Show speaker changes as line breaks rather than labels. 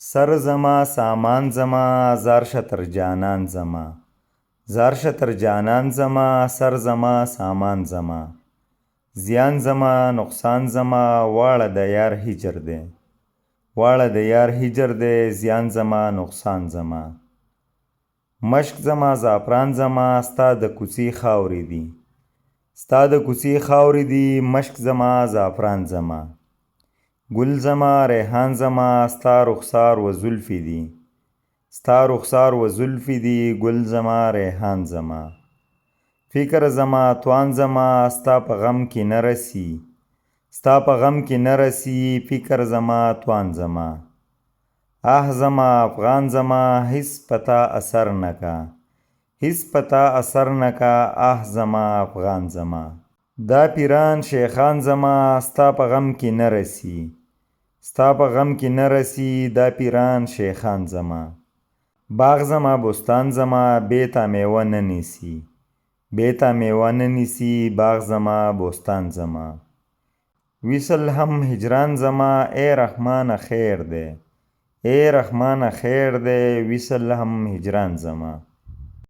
سر زما سامان زما زارشه تر جانان زما زارشه تر جانان زما سر زما سامان زما زیان زما نقصان زما واړه د یار هجر دی واړه د یار هجر دی زیان زما نقصان زما مشک زما زعفران زما ستا د کوڅې خاورې دي ستا د کوڅې خاورې دي مشک زما زعفران زما گل زما ریحان زما ستا رخسار و زلفی دی ستا رخسار و زلفی دی گل زما ریحان زما فکر زما توان زما ستا په غم کې نه رسی ستا په غم کې نه رسی فکر زما توان زما زما افغان زما هیڅ پتا اثر نکا هیڅ پتا اثر نکا زما افغان زما دا پیران شیخان زما ستا په غم کې نه رسی ستا په غم کې نه رسی دا پیران شیخان زما باغ زما بستان زما بیتا میوه نه نیسی بیتا میوه نه نیسی باغ زما بستان زما وصل هم هجران زما ای رحمان خیر دی ای رحمان خیر دی وصل هم هجران زما